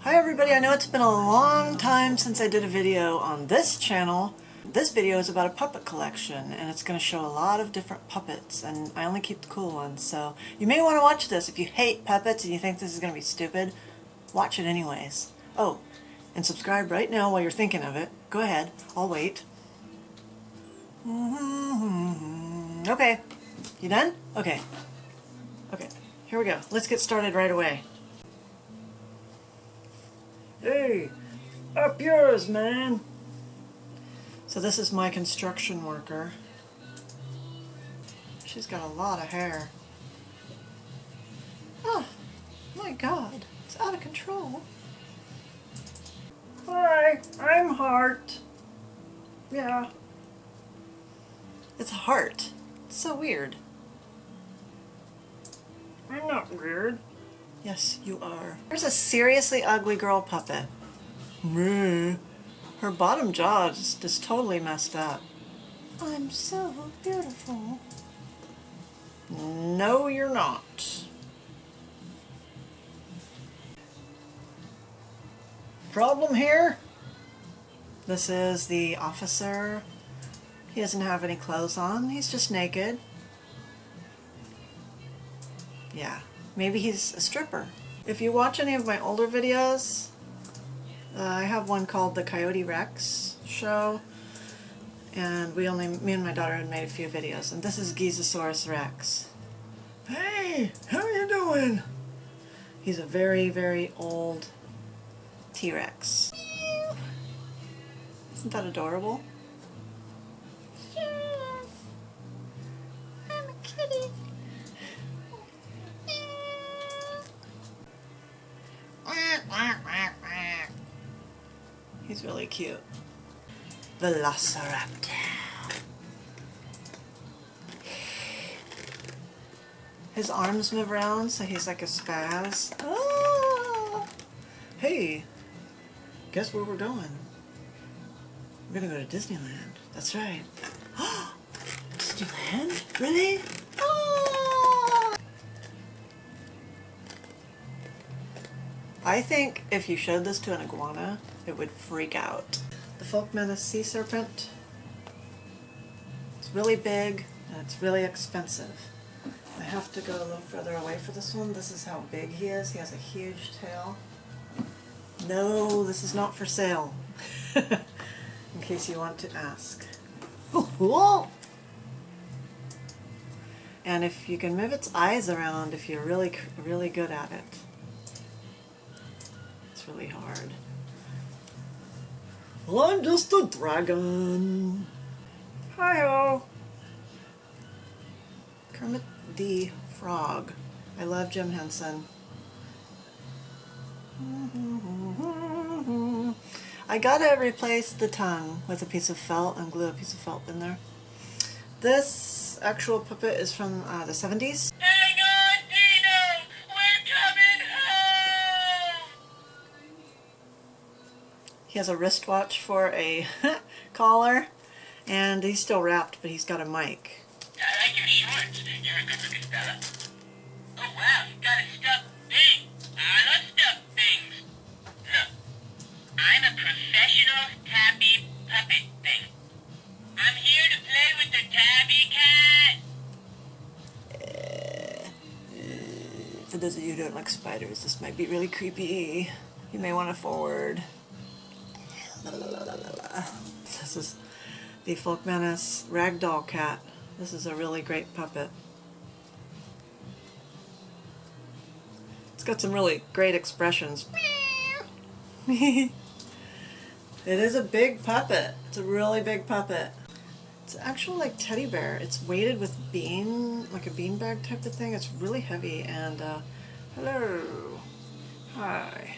Hi everybody, I know it's been a long time since I did a video on this channel. This video is about a puppet collection and it's going to show a lot of different puppets, and I only keep the cool ones, so you may want to watch this. If you hate puppets and you think this is going to be stupid, watch it anyways. Oh, and subscribe right now while you're thinking of it. Go ahead, I'll wait. Okay, you done? Okay. Okay, here we go. Let's get started right away. Hey, up yours, man! So this is my construction worker. She's got a lot of hair. Oh, my God, it's out of control. Hi, I'm Heart. Yeah. It's Heart. It's so weird. I'm not weird. Yes, you are. There's a seriously ugly girl puppet. Her bottom jaw is just totally messed up. I'm so beautiful. No, you're not. Problem here? This is the officer. He doesn't have any clothes on. He's just naked. Yeah. Maybe he's a stripper. If you watch any of my older videos, I have one called the Coyote Show, and me and my daughter had made a few videos, and this is Gizosaurus Rex. Hey, how you doing? He's a very, very old T-Rex. Isn't that adorable? Yes, I'm a kitty. He's really cute. Velociraptor. His arms move around, so he's like a spaz. Ah! Hey, guess where we're going? We're gonna go to Disneyland. That's right. Disneyland? Really? I think if you showed this to an iguana, it would freak out. The folkmanis sea serpent. It's really big and it's really expensive. I have to go a little further away for this one. This is how big he is. He has a huge tail. No, this is not for sale. In case you want to ask. And if you can move its eyes around, if you're really, really good at it. Really hard. Well, I'm just a dragon. Hi-ho. Kermit the Frog. I love Jim Henson. I gotta replace the tongue with a piece of felt and glue a piece of felt in there. This actual puppet is from the 70s. He has a wristwatch for a collar, and he's still wrapped, but he's got a mic. I like your shorts. You're a good looking fella. Oh wow, you got a stuffed thing. I love stuffed things. Look, I'm a professional tabby puppet thing. I'm here to play with the tabby cat. For those of you who don't like spiders, this might be really creepy. You may want to forward. This is the folkmanis ragdoll cat. This is a really great puppet. It's got some really great expressions. It is a big puppet. It's a really big puppet. It's actually like teddy bear. It's weighted with like a beanbag type of thing. It's really heavy. And hello, hi,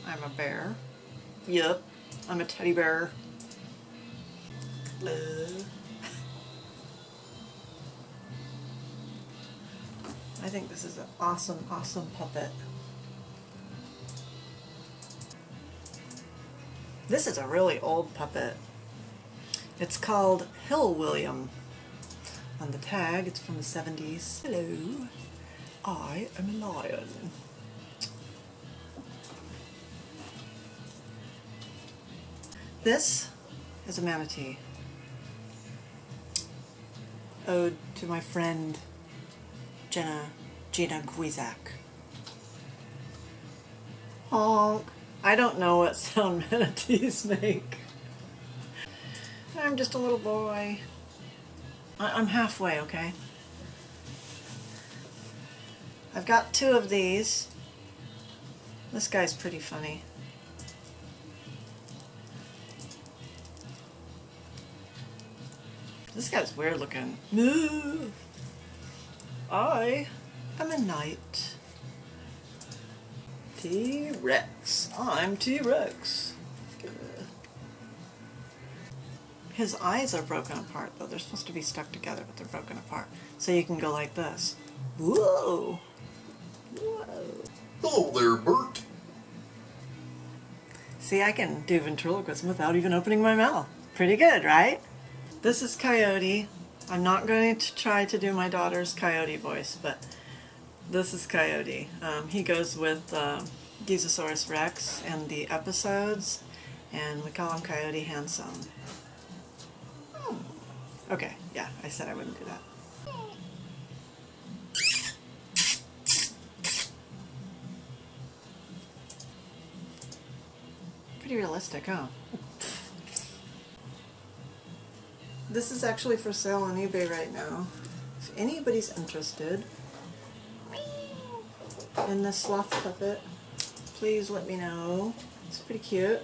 I'm a bear. Yup. I'm a teddy bear. I think this is an awesome, awesome puppet. This is a really old puppet. It's called Hill William. On the tag, it's from the 70s. Hello, I am a lion. This is a manatee. Ode to my friend Gina Guizak. Honk. I don't know what sound manatees make. I'm just a little boy. I'm halfway, okay? I've got 2 of these. This guy's pretty funny. This guy's weird looking. I am a knight. T-Rex. I'm T-Rex. His eyes are broken apart, though. They're supposed to be stuck together, but they're broken apart. So you can go like this. Whoa! Whoa! Hello there, Bert. See, I can do ventriloquism without even opening my mouth. Pretty good, right? This is Coyote. I'm not going to try to do my daughter's Coyote voice, but this is Coyote. He goes with Gizosaurus Rex in the episodes, and we call him Coyote Henson. Okay, yeah, I said I wouldn't do that. Pretty realistic, huh? This is actually for sale on eBay right now. If anybody's interested in this sloth puppet, please let me know. It's pretty cute.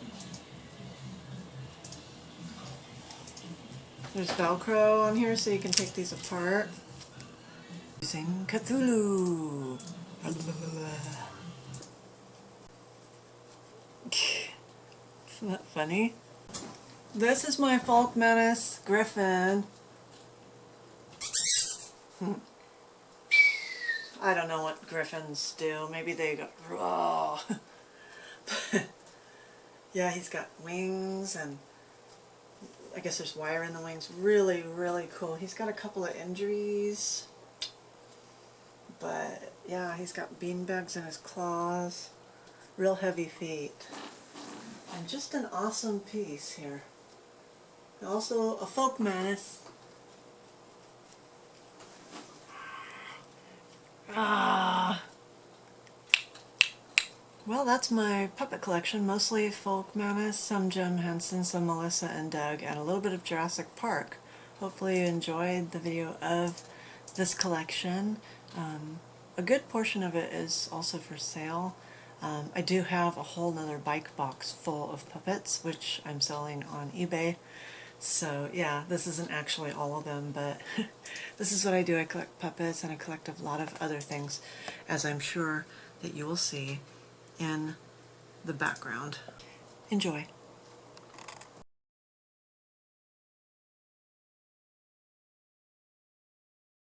There's Velcro on here so you can take these apart. Using Cthulhu. Isn't that funny? This is my folkmanis, Griffin. I don't know what griffins do. Maybe they go raw. Yeah, he's got wings, and I guess there's wire in the wings. Really, really cool. He's got a couple of injuries, but yeah, he's got beanbags in his claws. Real heavy feet. And just an awesome piece here. Also a folkmanis. Well, that's my puppet collection. Mostly folkmanis, some Jim Henson, some Melissa and Doug, and a little bit of Jurassic Park. Hopefully you enjoyed the video of this collection. A good portion of it is also for sale. I do have a whole nother bike box full of puppets, which I'm selling on eBay. So yeah, this isn't actually all of them, but this is what I do. I collect puppets, and I collect a lot of other things, as I'm sure that you will see in the background. Enjoy.